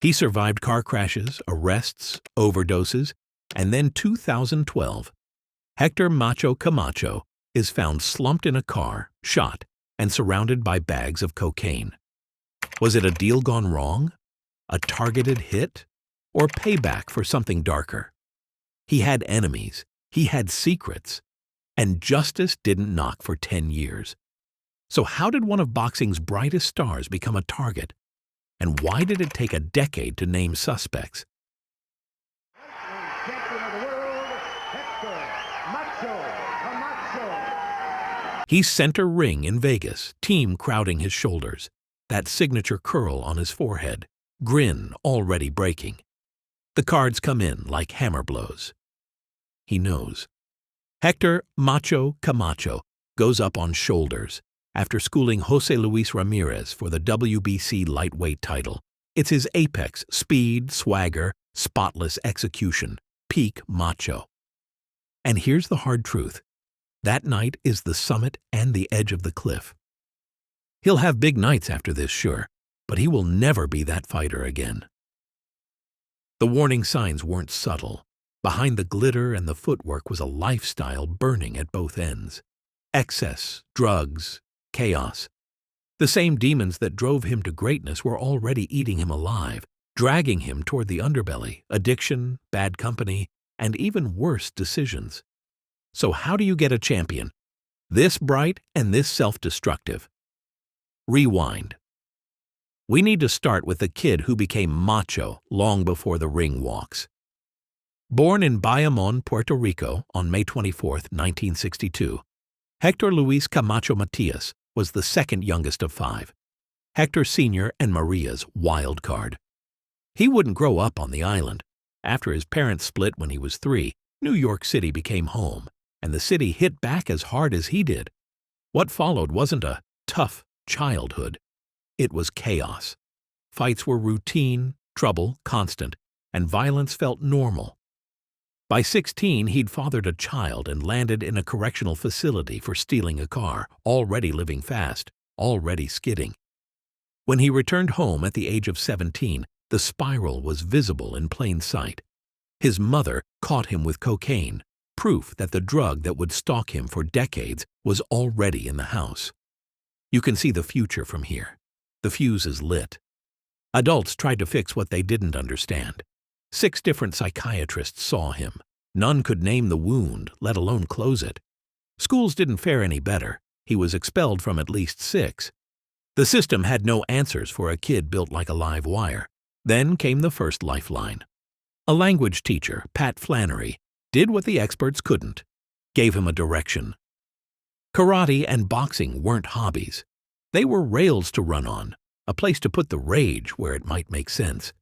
He survived car crashes, arrests, overdoses, and then 2012, Héctor Macho Camacho is found slumped in a car, shot, and surrounded by bags of cocaine. Was it a deal gone wrong? A targeted hit? Or payback for something darker? He had enemies, he had secrets, and justice didn't knock for 10 years. So how did one of boxing's brightest stars become a target? And why did it take a decade to name suspects? Champion of the world, Héctor Macho Camacho. He's center ring in Vegas, team crowding his shoulders, that signature curl on his forehead, grin already breaking. The cards come in like hammer blows. He knows. Héctor Macho Camacho goes up on shoulders after schooling Jose Luis Ramirez for the WBC lightweight title. It's his apex, speed, swagger, spotless execution, peak macho. And here's the hard truth. That night is the summit and the edge of the cliff. He'll have big nights after this, sure, but he will never be that fighter again. The warning signs weren't subtle. Behind the glitter and the footwork was a lifestyle burning at both ends. Excess, drugs, chaos. The same demons that drove him to greatness were already eating him alive, dragging him toward the underbelly, addiction, bad company, and even worse decisions. So how do you get a champion? This bright and this self-destructive. Rewind. We need to start with the kid who became macho long before the ring walks. Born in Bayamon, Puerto Rico on May 24, 1962, Héctor Luis Camacho Matias was the second youngest of 5, Héctor Sr. and Maria's wild card. He wouldn't grow up on the island. After his parents split when he was 3, New York City became home, and the city hit back as hard as he did. What followed wasn't a tough childhood. It was chaos. Fights were routine, trouble constant, and violence felt normal. By 16, he'd fathered a child and landed in a correctional facility for stealing a car, already living fast, already skidding. When he returned home at the age of 17, the spiral was visible in plain sight. His mother caught him with cocaine, proof that the drug that would stalk him for decades was already in the house. You can see the future from here. The fuse is lit. Adults tried to fix what they didn't understand. 6 different psychiatrists saw him. None could name the wound, let alone close it. Schools didn't fare any better. He was expelled from at least 6. The system had no answers for a kid built like a live wire. Then came the first lifeline. A language teacher, Pat Flannery, did what the experts couldn't, gave him a direction. Karate and boxing weren't hobbies. They were rails to run on, a place to put the rage where it might make sense.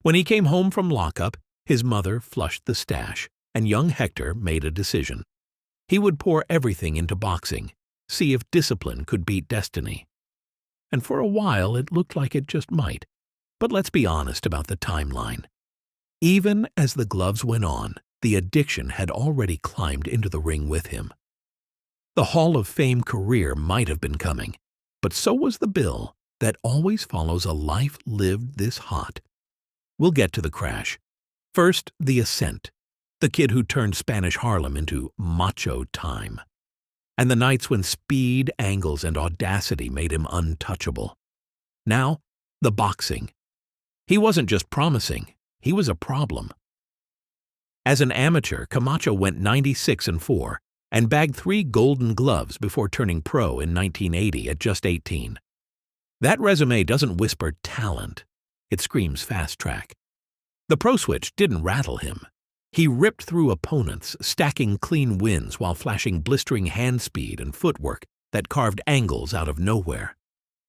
When he came home from lockup, his mother flushed the stash, and young Héctor made a decision. He would pour everything into boxing, see if discipline could beat destiny. And for a while it looked like it just might. But let's be honest about the timeline. Even as the gloves went on, the addiction had already climbed into the ring with him. The Hall of Fame career might have been coming, but so was the bill that always follows a life lived this hot. We'll get to the crash. First, the ascent, the kid who turned Spanish Harlem into macho time. And the nights when speed, angles, and audacity made him untouchable. Now, the boxing. He wasn't just promising, he was a problem. As an amateur, Camacho went 96-4 and bagged 3 golden gloves before turning pro in 1980 at just 18. That resume doesn't whisper talent, it screams fast track. The pro switch didn't rattle him. He ripped through opponents, stacking clean wins while flashing blistering hand speed and footwork that carved angles out of nowhere.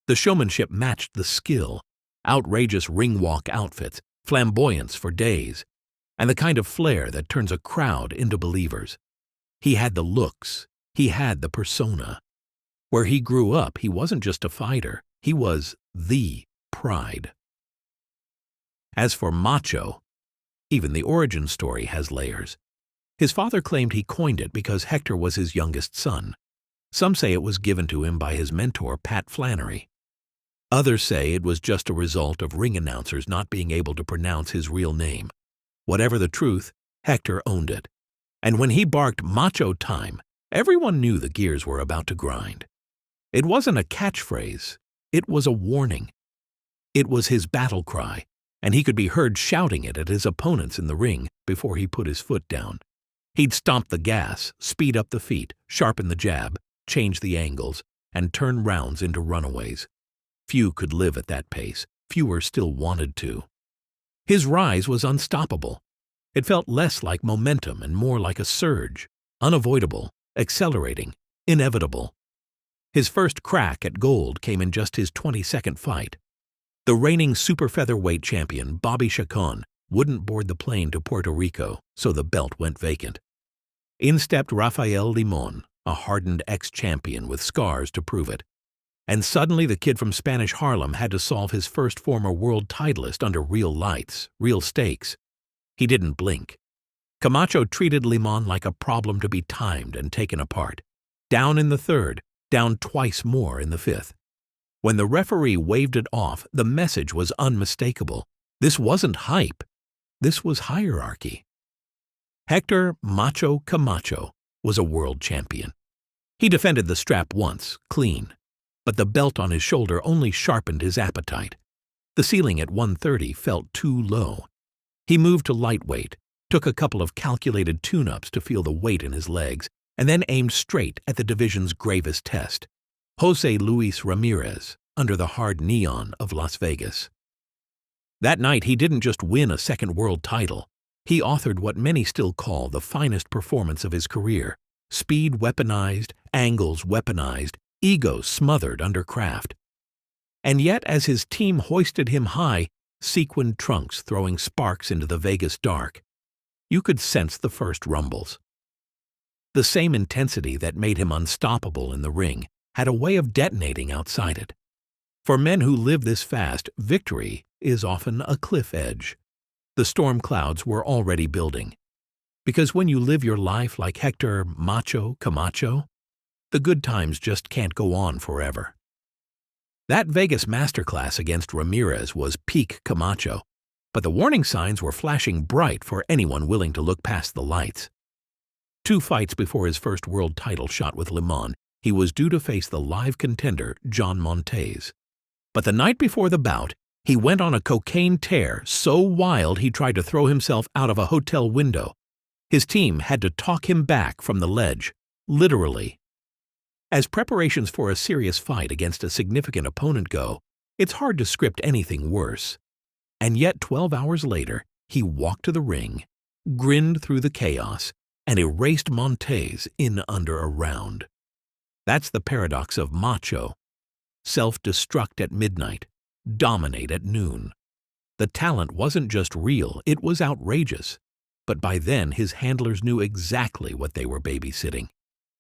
The showmanship matched the skill, outrageous ring walk outfits, flamboyance for days, and the kind of flair that turns a crowd into believers. He had the looks, he had the persona. Where he grew up, he wasn't just a fighter, he was the pride. As for macho, even the origin story has layers. His father claimed he coined it because Héctor was his youngest son. Some say it was given to him by his mentor, Pat Flannery. Others say it was just a result of ring announcers not being able to pronounce his real name. Whatever the truth, Hector owned it. And when he barked "Macho time," everyone knew the gears were about to grind. It wasn't a catchphrase, it was a warning. It was his battle cry, and he could be heard shouting it at his opponents in the ring before he put his foot down. He'd stomp the gas, speed up the feet, sharpen the jab, change the angles, and turn rounds into runaways. Few could live at that pace, fewer still wanted to. His rise was unstoppable. It felt less like momentum and more like a surge, unavoidable, accelerating, inevitable. His first crack at gold came in just his 22nd fight. The reigning super featherweight champion, Bobby Chacon, wouldn't board the plane to Puerto Rico, so the belt went vacant. In stepped Rafael Limon, a hardened ex-champion with scars to prove it. And suddenly the kid from Spanish Harlem had to solve his first former world titleist under real lights, real stakes. He didn't blink. Camacho treated Limon like a problem to be timed and taken apart. Down in the third, down twice more in the fifth. When the referee waved it off, the message was unmistakable. This wasn't hype. This was hierarchy. Héctor Macho Camacho was a world champion. He defended the strap once, clean. But the belt on his shoulder only sharpened his appetite. The ceiling at 130 felt too low. He moved to lightweight, took a couple of calculated tune-ups to feel the weight in his legs, and then aimed straight at the division's gravest test, Jose Luis Ramirez, under the hard neon of Las Vegas. That night he didn't just win a second world title. He authored what many still call the finest performance of his career. Speed weaponized, angles weaponized, ego smothered under craft. And yet as his team hoisted him high, sequined trunks throwing sparks into the Vegas dark, you could sense the first rumbles. The same intensity that made him unstoppable in the ring had a way of detonating outside it. For men who live this fast, victory is often a cliff edge. The storm clouds were already building. Because when you live your life like Héctor Macho Camacho, the good times just can't go on forever. That Vegas masterclass against Ramirez was peak Camacho, but the warning signs were flashing bright for anyone willing to look past the lights. 2 fights before his first world title shot with Limon, he was due to face the live contender John Montez. But the night before the bout, he went on a cocaine tear so wild he tried to throw himself out of a hotel window. His team had to talk him back from the ledge, literally. As preparations for a serious fight against a significant opponent go, it's hard to script anything worse. And yet 12 hours later, he walked to the ring, grinned through the chaos, and erased Montez in under a round. That's the paradox of macho. Self-destruct at midnight, dominate at noon. The talent wasn't just real, it was outrageous. But by then his handlers knew exactly what they were babysitting.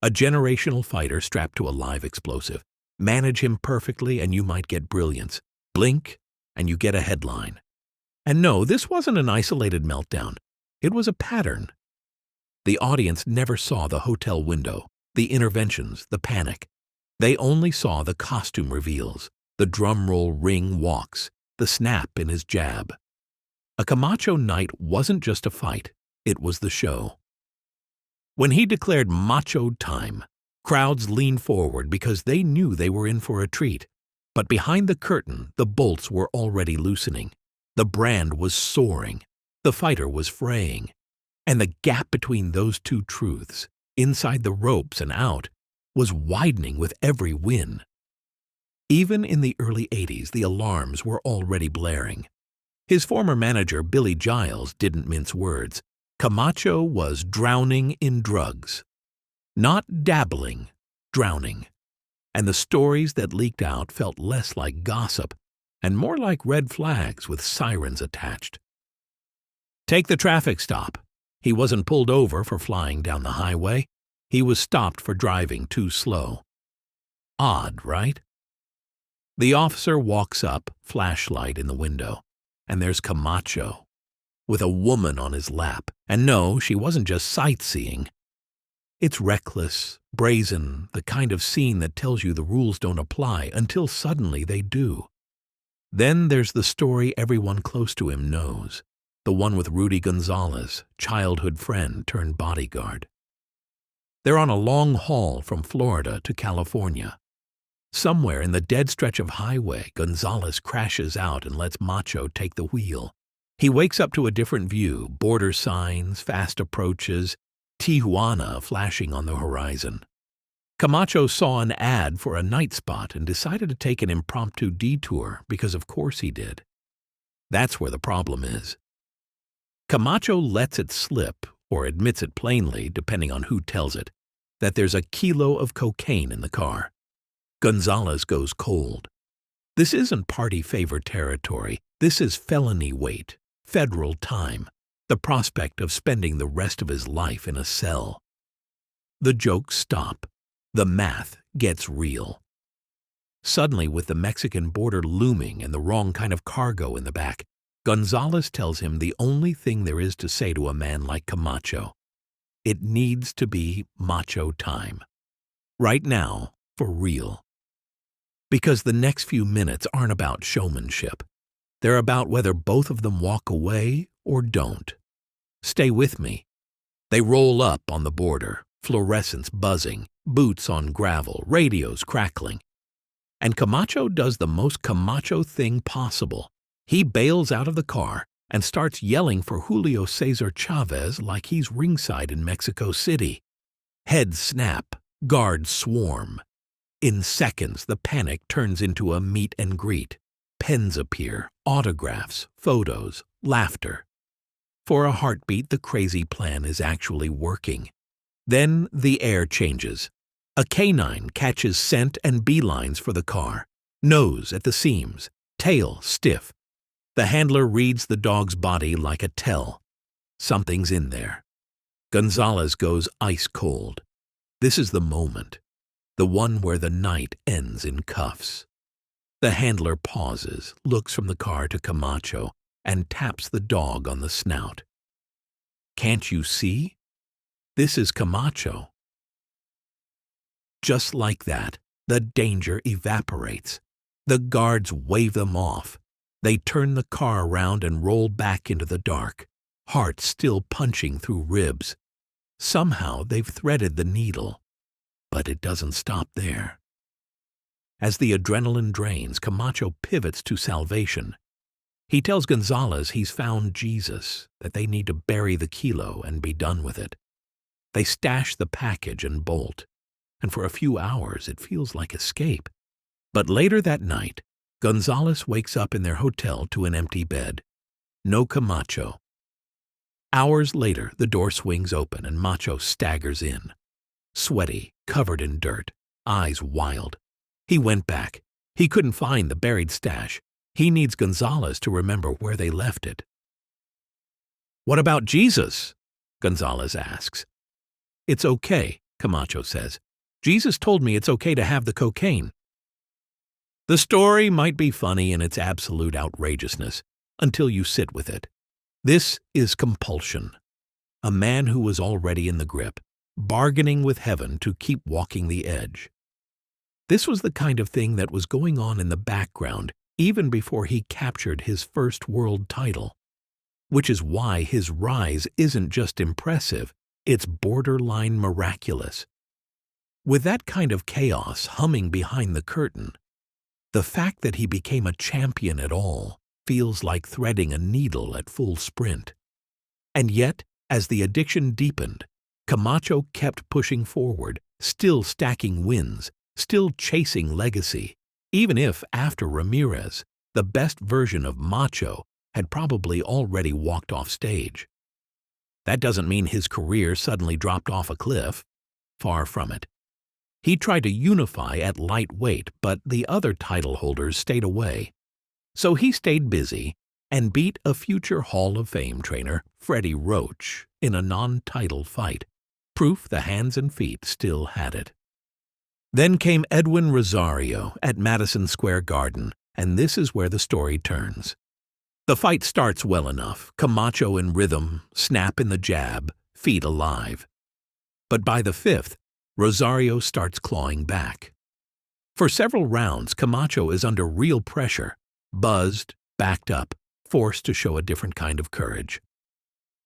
A generational fighter strapped to a live explosive. Manage him perfectly and you might get brilliance. Blink and you get a headline. And no, this wasn't an isolated meltdown. It was a pattern. The audience never saw the hotel window, the interventions, the panic. They only saw the costume reveals, the drum roll ring walks, the snap in his jab. A Camacho night wasn't just a fight, it was the show. When he declared macho time, crowds leaned forward because they knew they were in for a treat. But behind the curtain, the bolts were already loosening. The brand was soaring. The fighter was fraying. And the gap between those two truths, inside the ropes and out, was widening with every win. Even in the early 80s, the alarms were already blaring. His former manager, Billy Giles, didn't mince words. Camacho was drowning in drugs. Not dabbling, drowning. And the stories that leaked out felt less like gossip and more like red flags with sirens attached. Take the traffic stop. He wasn't pulled over for flying down the highway. He was stopped for driving too slow. Odd, right? The officer walks up, flashlight in the window, and there's Camacho, with a woman on his lap. And no, she wasn't just sightseeing. It's reckless, brazen, the kind of scene that tells you the rules don't apply until suddenly they do. Then there's the story everyone close to him knows, the one with Rudy Gonzalez, childhood friend turned bodyguard. They're on a long haul from Florida to California. Somewhere in the dead stretch of highway, Gonzalez crashes out and lets Macho take the wheel. He wakes up to a different view, border signs, fast approaches, Tijuana flashing on the horizon. Camacho saw an ad for a night spot and decided to take an impromptu detour because of course he did. That's where the problem is. Camacho lets it slip, or admits it plainly, depending on who tells it, that there's a kilo of cocaine in the car. Gonzalez goes cold. This isn't party favor territory. This is felony weight, federal time, the prospect of spending the rest of his life in a cell. The jokes stop. The math gets real. Suddenly, with the Mexican border looming and the wrong kind of cargo in the back, Gonzalez tells him the only thing there is to say to a man like Camacho. It needs to be macho time. Right now, for real. Because the next few minutes aren't about showmanship. They're about whether both of them walk away or don't. Stay with me. They roll up on the border, fluorescents buzzing, boots on gravel, radios crackling. And Camacho does the most Camacho thing possible. He bails out of the car and starts yelling for Julio Cesar Chavez like he's ringside in Mexico City. Heads snap, guards swarm. In seconds, the panic turns into a meet and greet. Pens appear, autographs, photos, laughter. For a heartbeat, the crazy plan is actually working. Then the air changes. A canine catches scent and beelines for the car, nose at the seams, tail stiff. The handler reads the dog's body like a tell. Something's in there. Gonzalez goes ice cold. This is the moment, the one where the night ends in cuffs. The handler pauses, looks from the car to Camacho, and taps the dog on the snout. Can't you see? This is Camacho. Just like that, the danger evaporates. The guards wave them off. They turn the car around and roll back into the dark, heart still punching through ribs. Somehow they've threaded the needle. But it doesn't stop there. As the adrenaline drains, Camacho pivots to salvation. He tells Gonzalez he's found Jesus, that they need to bury the kilo and be done with it. They stash the package and bolt, and for a few hours it feels like escape. But later that night, Gonzalez wakes up in their hotel to an empty bed. No Camacho. Hours later, the door swings open and Macho staggers in. Sweaty, covered in dirt, eyes wild. He went back. He couldn't find the buried stash. He needs Gonzalez to remember where they left it. "What about Jesus?" Gonzalez asks. "It's okay," Camacho says. "Jesus told me it's okay to have the cocaine." The story might be funny in its absolute outrageousness until you sit with it. This is compulsion. A man who was already in the grip, bargaining with heaven to keep walking the edge. This was the kind of thing that was going on in the background even before he captured his first world title. Which is why his rise isn't just impressive, it's borderline miraculous. With that kind of chaos humming behind the curtain, the fact that he became a champion at all feels like threading a needle at full sprint. And yet, as the addiction deepened, Camacho kept pushing forward, still stacking wins, still chasing legacy, even if, after Ramirez, the best version of Macho had probably already walked off stage. That doesn't mean his career suddenly dropped off a cliff. Far from it. He tried to unify at lightweight, but the other title holders stayed away. So he stayed busy and beat a future Hall of Fame trainer, Freddie Roach, in a non-title fight, proof the hands and feet still had it. Then came Edwin Rosario at Madison Square Garden, and this is where the story turns. The fight starts well enough, Camacho in rhythm, snap in the jab, feet alive. But by the fifth, Rosario starts clawing back. For several rounds, Camacho is under real pressure, buzzed, backed up, forced to show a different kind of courage.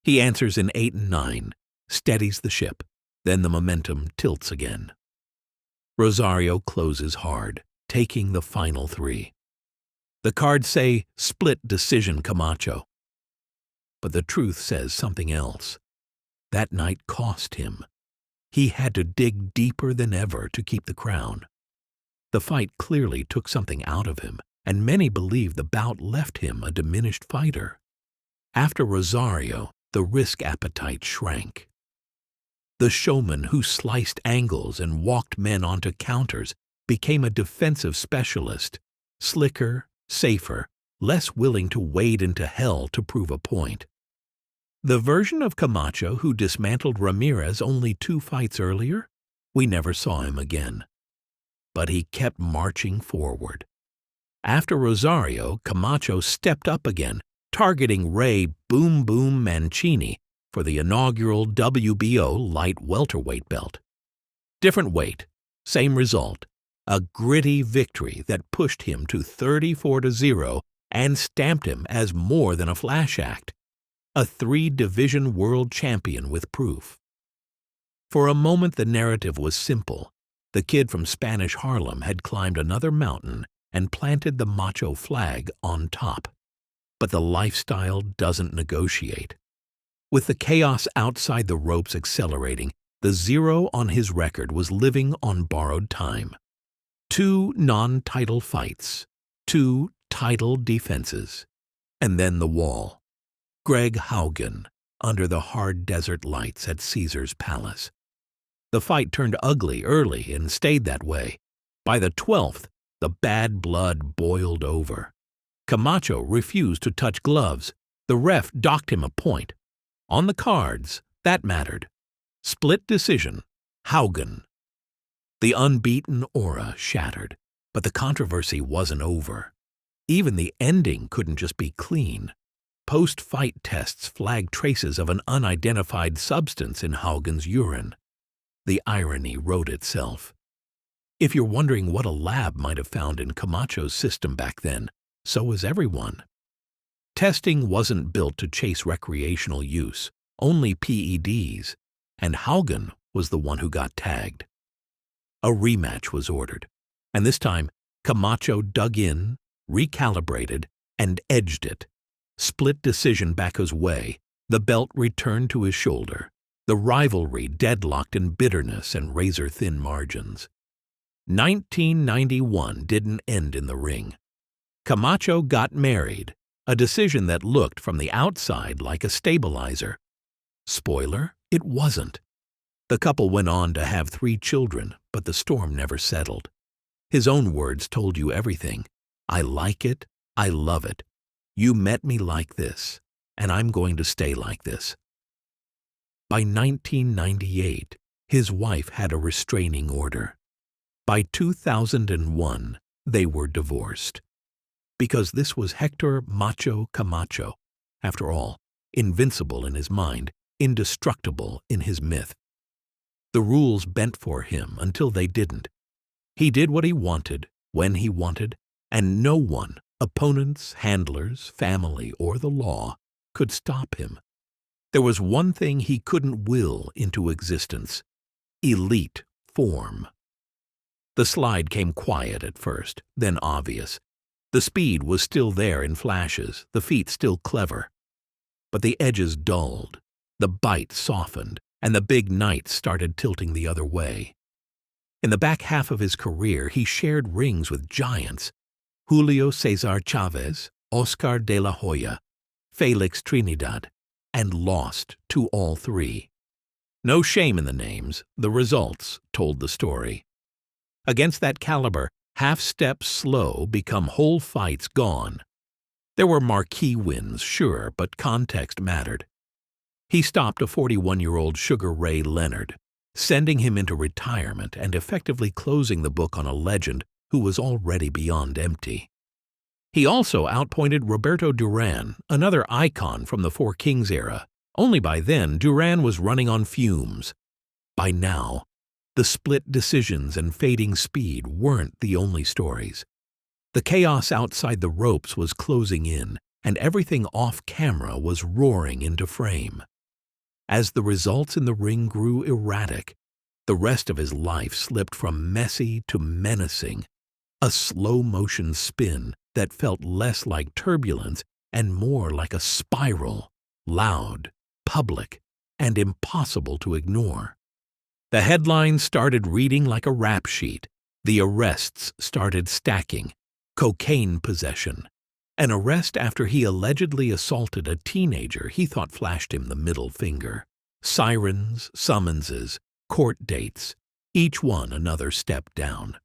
He answers in 8 and 9, steadies the ship, then the momentum tilts again. Rosario closes hard, taking the final 3. The cards say split decision Camacho. But the truth says something else. That night cost him. He had to dig deeper than ever to keep the crown. The fight clearly took something out of him, and many believe the bout left him a diminished fighter. After Rosario, the risk appetite shrank. The showman who sliced angles and walked men onto counters became a defensive specialist, slicker, safer, less willing to wade into hell to prove a point. The version of Camacho who dismantled Ramirez only 2 fights earlier, we never saw him again. But he kept marching forward. After Rosario, Camacho stepped up again, targeting Ray Boom Boom Mancini for the inaugural WBO light welterweight belt. Different weight, same result, a gritty victory that pushed him to 34-0 and stamped him as more than a flash act, a 3-division world champion with proof. For a moment the narrative was simple. The kid from Spanish Harlem had climbed another mountain and planted the macho flag on top. But the lifestyle doesn't negotiate. With the chaos outside the ropes accelerating, the 0 on his record was living on borrowed time. 2 non-title fights, 2 title defenses, and then the wall. Greg Haugen, under the hard desert lights at Caesar's Palace. The fight turned ugly early and stayed that way. By the 12th, the bad blood boiled over. Camacho refused to touch gloves. The ref docked him a point. On the cards, that mattered. Split decision, Haugen. The unbeaten aura shattered, but the controversy wasn't over. Even the ending couldn't just be clean. Post-fight tests flagged traces of an unidentified substance in Haugen's urine. The irony wrote itself. If you're wondering what a lab might have found in Camacho's system back then, so was everyone. Testing wasn't built to chase recreational use, only PEDs, and Haugen was the one who got tagged. A rematch was ordered, and this time Camacho dug in, recalibrated, and edged it. Split decision back his way, the belt returned to his shoulder, the rivalry deadlocked in bitterness and razor-thin margins. 1991 didn't end in the ring. Camacho got married, a decision that looked from the outside like a stabilizer. Spoiler, it wasn't. The couple went on to have 3 children, but the storm never settled. His own words told you everything. I like it, I love it. You met me like this, and I'm going to stay like this. By 1998, his wife had a restraining order. By 2001, they were divorced. Because this was Héctor Macho Camacho, after all, invincible in his mind, indestructible in his myth. The rules bent for him until they didn't. He did what he wanted, when he wanted, and no one, opponents, handlers, family, or the law, could stop him. There was one thing he couldn't will into existence: elite form. The slide came quiet at first, then obvious. The speed was still there in flashes, the feet still clever. But the edges dulled, the bite softened, and the big knights started tilting the other way. In the back half of his career, he shared rings with giants: Julio Cesar Chavez, Oscar de la Hoya, Felix Trinidad, and lost to all 3. No shame in the names, the results told the story. Against that caliber, half steps slow become whole fights gone. There were marquee wins, sure, but context mattered. He stopped a 41-year-old Sugar Ray Leonard, sending him into retirement and effectively closing the book on a legend who was already beyond empty. He also outpointed Roberto Duran, another icon from the Four Kings era. Only by then, Duran was running on fumes. By now, the split decisions and fading speed weren't the only stories. The chaos outside the ropes was closing in, and everything off camera was roaring into frame. As the results in the ring grew erratic, the rest of his life slipped from messy to menacing, a slow-motion spin that felt less like turbulence and more like a spiral, loud, public, and impossible to ignore. The headlines started reading like a rap sheet. The arrests started stacking. Cocaine possession. An arrest after he allegedly assaulted a teenager he thought flashed him the middle finger. Sirens, summonses, court dates, each one another step down.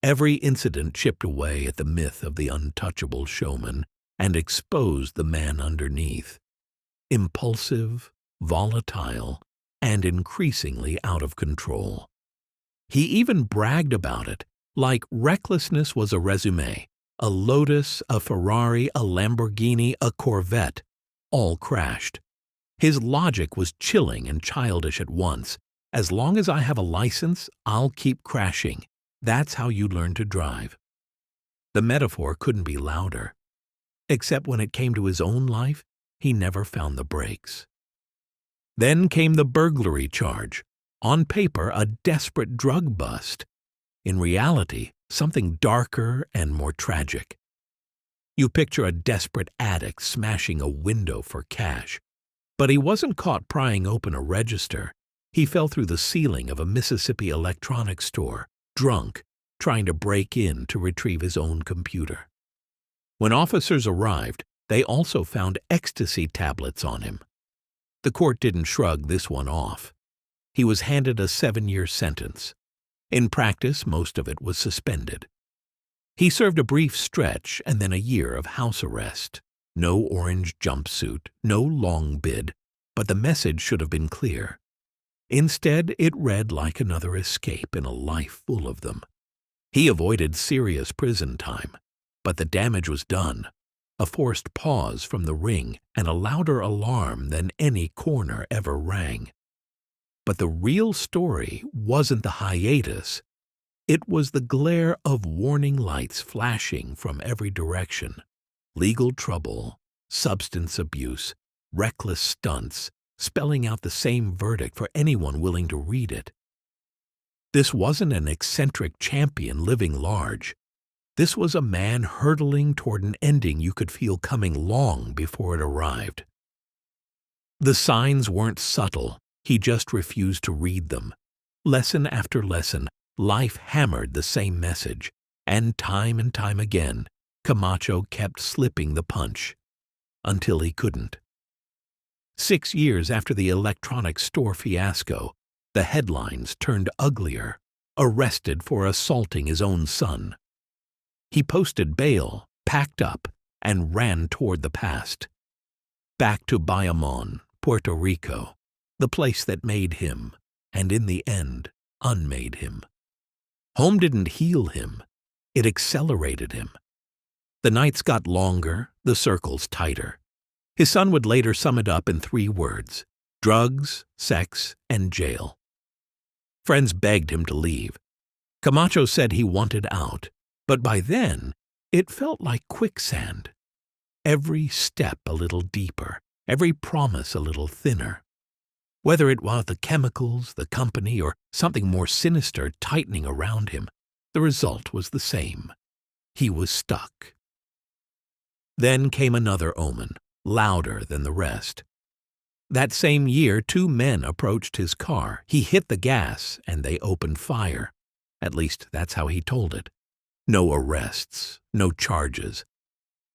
Every incident chipped away at the myth of the untouchable showman and exposed the man underneath. Impulsive, volatile, and increasingly out of control. He even bragged about it, like recklessness was a resume. A Lotus, a Ferrari, a Lamborghini, a Corvette, all crashed. His logic was chilling and childish at once. As long as I have a license, I'll keep crashing. That's how you learn to drive. The metaphor couldn't be louder. Except when it came to his own life, he never found the brakes. Then came the burglary charge. On paper, a desperate drug bust. In reality, something darker and more tragic. You picture a desperate addict smashing a window for cash. But he wasn't caught prying open a register. He fell through the ceiling of a Mississippi electronics store, drunk, trying to break in to retrieve his own computer. When officers arrived, they also found ecstasy tablets on him. The court didn't shrug this one off. He was handed a 7-year sentence. In practice, most of it was suspended. He served a brief stretch and then a year of house arrest. No orange jumpsuit, no long bid, but the message should have been clear. Instead, it read like another escape in a life full of them. He avoided serious prison time, but the damage was done. A forced pause from the ring and a louder alarm than any corner ever rang. But the real story wasn't the hiatus. It was the glare of warning lights flashing from every direction. Legal trouble, substance abuse, reckless stunts, spelling out the same verdict for anyone willing to read it. This wasn't an eccentric champion living large. This was a man hurtling toward an ending you could feel coming long before it arrived. The signs weren't subtle, he just refused to read them. Lesson after lesson, life hammered the same message, and time again, Camacho kept slipping the punch, until he couldn't. 6 years after the electronics store fiasco, the headlines turned uglier. Arrested for assaulting his own son. He posted bail, packed up, and ran toward the past. Back to Bayamon, Puerto Rico, the place that made him, and in the end, unmade him. Home didn't heal him, it accelerated him. The nights got longer, the circles tighter. His son would later sum it up in 3 words: drugs, sex, and jail. Friends begged him to leave. Camacho said he wanted out, but by then, it felt like quicksand. Every step a little deeper, every promise a little thinner. Whether it was the chemicals, the company, or something more sinister tightening around him, the result was the same. He was stuck. Then came another omen, louder than the rest. That same year, 2 men approached his car. He hit the gas, and they opened fire. At least that's how he told it. No arrests, no charges.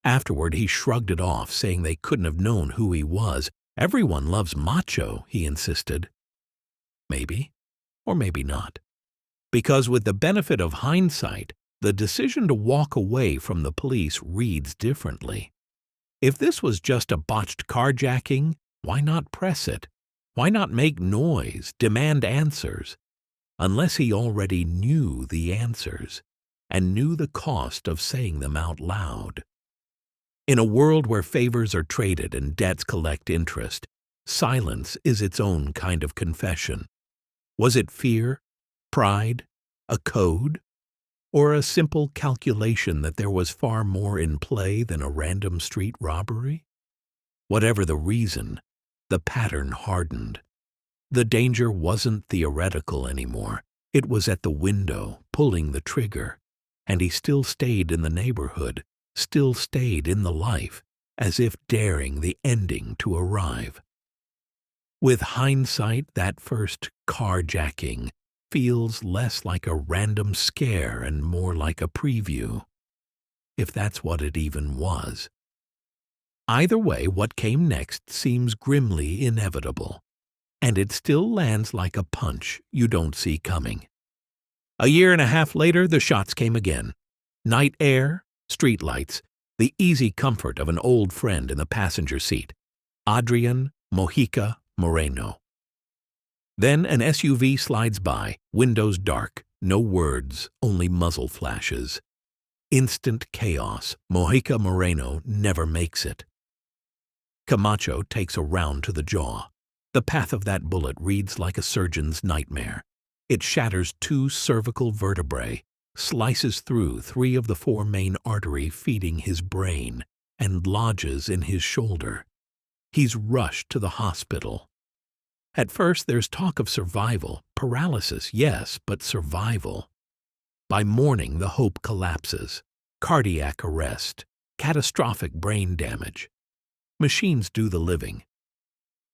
Afterward, he shrugged it off, saying they couldn't have known who he was. Everyone loves Macho, he insisted. Maybe, or maybe not. Because with the benefit of hindsight, the decision to walk away from the police reads differently. If this was just a botched carjacking, why not press it? Why not make noise, demand answers? Unless he already knew the answers, and knew the cost of saying them out loud. In a world where favors are traded and debts collect interest, silence is its own kind of confession. Was it fear? Pride? A code? Or a simple calculation that there was far more in play than a random street robbery? Whatever the reason, the pattern hardened. The danger wasn't theoretical anymore. It was at the window, pulling the trigger. And he still stayed in the neighborhood, still stayed in the life, as if daring the ending to arrive. With hindsight, that first carjacking feels less like a random scare and more like a preview, if that's what it even was. Either way, what came next seems grimly inevitable, and it still lands like a punch you don't see coming. A year and a half later, the shots came again. Night air, streetlights, the easy comfort of an old friend in the passenger seat. Adrian Mojica Moreno. Then an SUV slides by, windows dark, no words, only muzzle flashes. Instant chaos. Mojica Moreno never makes it. Camacho takes a round to the jaw. The path of that bullet reads like a surgeon's nightmare. It shatters 2 cervical vertebrae, slices through 3 of the 4 main arteries feeding his brain, and lodges in his shoulder. He's rushed to the hospital. At first, there's talk of survival. Paralysis, yes, but survival. By morning, the hope collapses. Cardiac arrest, catastrophic brain damage. Machines do the living.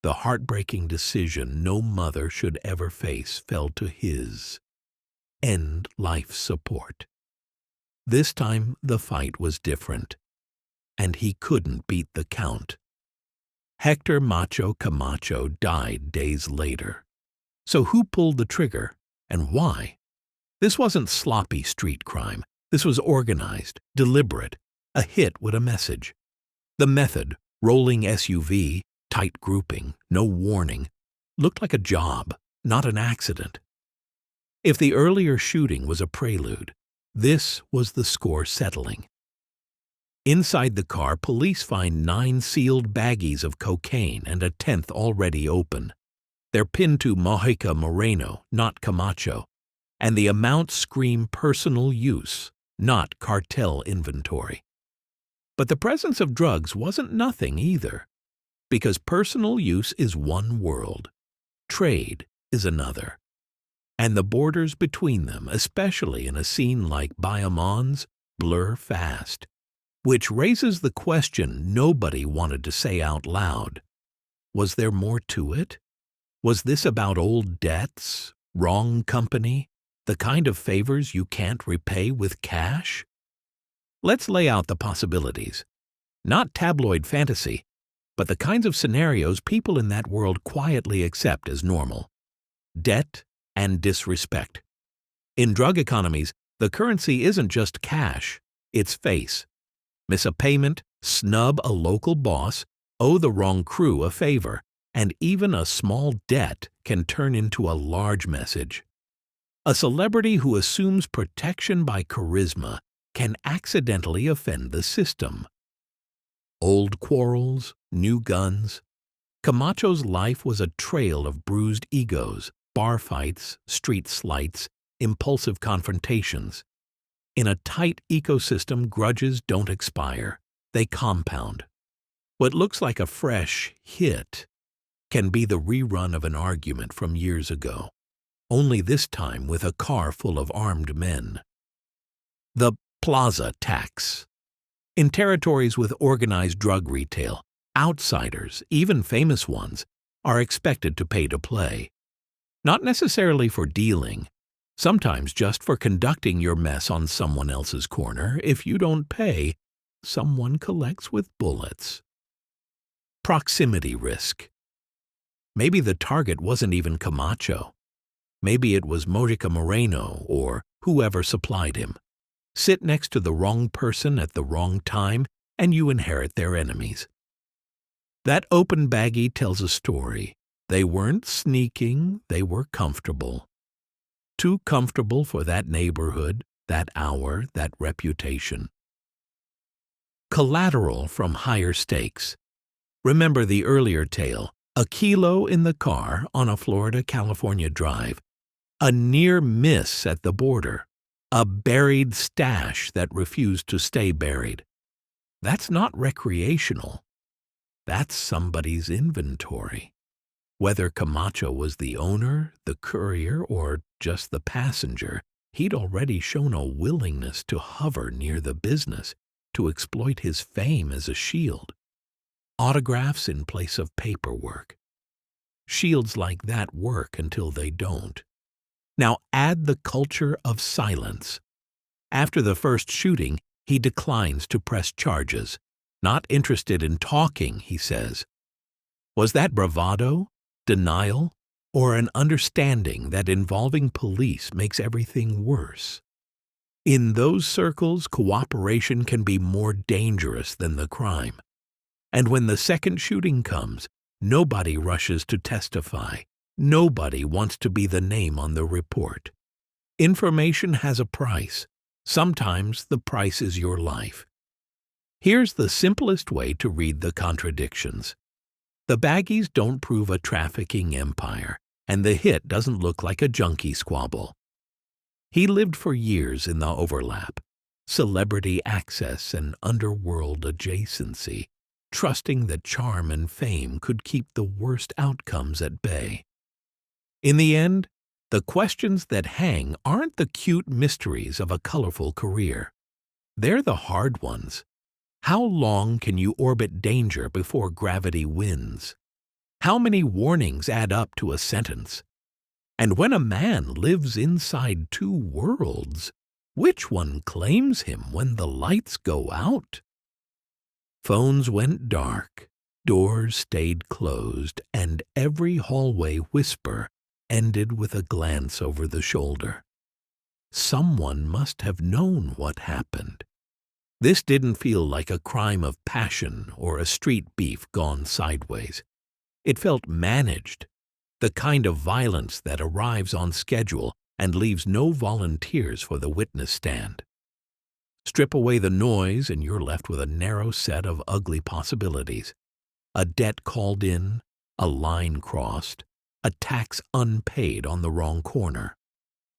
The heartbreaking decision no mother should ever face fell to his. End life support. This time, the fight was different, and he couldn't beat the count. Héctor Macho Camacho died days later. So who pulled the trigger, and why? This wasn't sloppy street crime. This was organized, deliberate, a hit with a message. The method, rolling SUV, tight grouping, no warning, looked like a job, not an accident. If the earlier shooting was a prelude, this was the score settling. Inside the car, police find 9 sealed baggies of cocaine and a 10th already open. They're pinned to Mojica Moreno, not Camacho, and the amounts scream personal use, not cartel inventory. But the presence of drugs wasn't nothing either, because personal use is one world, trade is another, and the borders between them, especially in a scene like Bayamon's, blur fast. Which raises the question nobody wanted to say out loud. Was there more to it? Was this about old debts, wrong company, the kind of favors you can't repay with cash? Let's lay out the possibilities. Not tabloid fantasy, but the kinds of scenarios people in that world quietly accept as normal. Debt and disrespect. In drug economies, the currency isn't just cash, it's face. Miss a payment, snub a local boss, owe the wrong crew a favor, and even a small debt can turn into a large message. A celebrity who assumes protection by charisma can accidentally offend the system. Old quarrels, new guns. Camacho's life was a trail of bruised egos, bar fights, street slights, impulsive confrontations. In a tight ecosystem, grudges don't expire. They compound. What looks like a fresh hit can be the rerun of an argument from years ago, only this time with a car full of armed men. The plaza tax. In territories with organized drug retail, outsiders, even famous ones, are expected to pay to play. Not necessarily for dealing, sometimes just for conducting your mess on someone else's corner. If you don't pay, someone collects with bullets. Proximity risk. Maybe the target wasn't even Camacho. Maybe it was Mojica Moreno or whoever supplied him. Sit next to the wrong person at the wrong time, and you inherit their enemies. That open baggie tells a story. They weren't sneaking, they were comfortable. Too comfortable for that neighborhood, that hour, that reputation. Collateral from higher stakes. Remember the earlier tale, a kilo in the car on a Florida-California drive, a near miss at the border, A buried stash that refused to stay buried. That's not recreational. That's somebody's inventory. Whether Camacho was the owner, the courier, or just the passenger, he'd already shown a willingness to hover near the business, to exploit his fame as a shield. Autographs in place of paperwork. Shields like that work until they don't. Now add the culture of silence. After the first shooting, he declines to press charges. Not interested in talking, he says. Was that bravado, denial, or an understanding that involving police makes everything worse? In those circles, cooperation can be more dangerous than the crime. And when the second shooting comes, nobody rushes to testify. Nobody wants to be the name on the report. Information has a price. Sometimes the price is your life. Here's the simplest way to read the contradictions. The baggies don't prove a trafficking empire, and the hit doesn't look like a junkie squabble. He lived for years in the overlap, celebrity access and underworld adjacency, trusting that charm and fame could keep the worst outcomes at bay. In the end, the questions that hang aren't the cute mysteries of a colorful career. They're the hard ones. How long can you orbit danger before gravity wins? How many warnings add up to a sentence? And when a man lives inside two worlds, which one claims him when the lights go out? Phones went dark, doors stayed closed, and every hallway whisper ended with a glance over the shoulder. Someone must have known what happened. This didn't feel like a crime of passion or a street beef gone sideways. It felt managed, the kind of violence that arrives on schedule and leaves no volunteers for the witness stand. Strip away the noise and you're left with a narrow set of ugly possibilities. A debt called in, a line crossed, a tax unpaid on the wrong corner.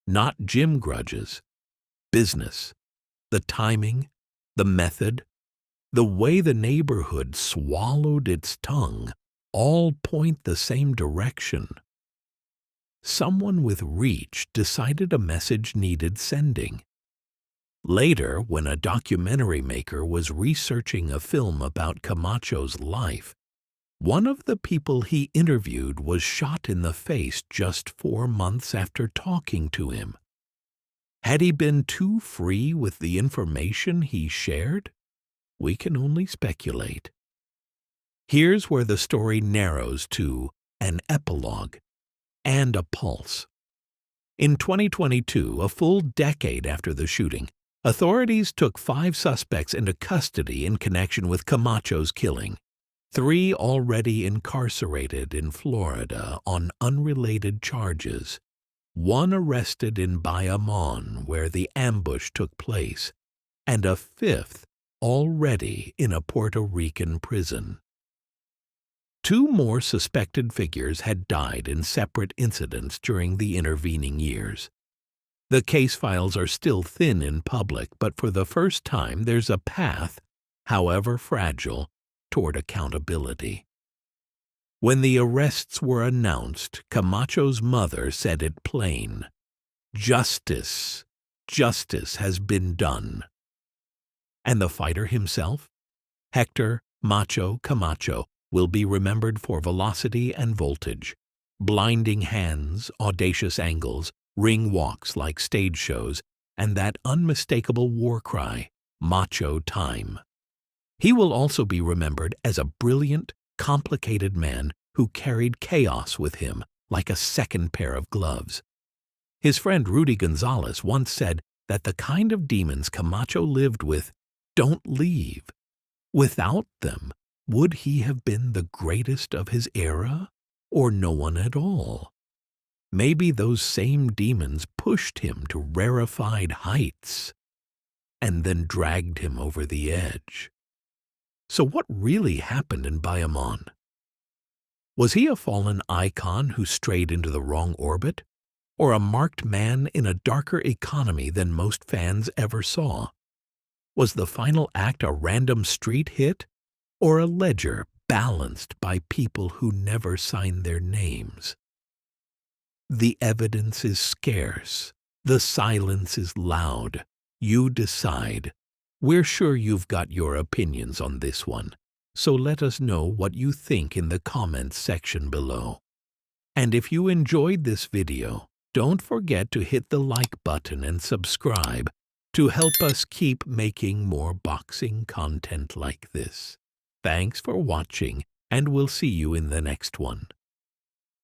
Not gym grudges. Business. The timing, the method, the way the neighborhood swallowed its tongue all point the same direction. Someone with reach decided a message needed sending. Later, when a documentary maker was researching a film about Camacho's life, one of the people he interviewed was shot in the face just 4 months after talking to him. Had he been too free with the information he shared? We can only speculate. Here's where the story narrows to an epilogue and a pulse. In 2022, a full decade after the shooting, authorities took 5 suspects into custody in connection with Camacho's killing. 3 already incarcerated in Florida on unrelated charges. 1 arrested in Bayamon, where the ambush took place, and a 5th already in a Puerto Rican prison. 2 more suspected figures had died in separate incidents during the intervening years. The case files are still thin in public, but for the first time there's a path, however fragile, toward accountability. When the arrests were announced, Camacho's mother said it plain. Justice, justice has been done. And the fighter himself, Héctor Macho Camacho, will be remembered for velocity and voltage, blinding hands, audacious angles, ring walks like stage shows, and that unmistakable war cry, macho time. He will also be remembered as a brilliant, complicated man who carried chaos with him like a second pair of gloves. His friend Rudy Gonzalez once said that the kind of demons Camacho lived with don't leave. Without them, would he have been the greatest of his era, or no one at all? Maybe those same demons pushed him to rarefied heights and then dragged him over the edge. So what really happened in Bayamon? Was he a fallen icon who strayed into the wrong orbit? Or a marked man in a darker economy than most fans ever saw? Was the final act a random street hit? Or a ledger balanced by people who never signed their names? The evidence is scarce. The silence is loud. You decide. We're sure you've got your opinions on this one, so let us know what you think in the comments section below. And if you enjoyed this video, don't forget to hit the like button and subscribe to help us keep making more boxing content like this. Thanks for watching, and we'll see you in the next one.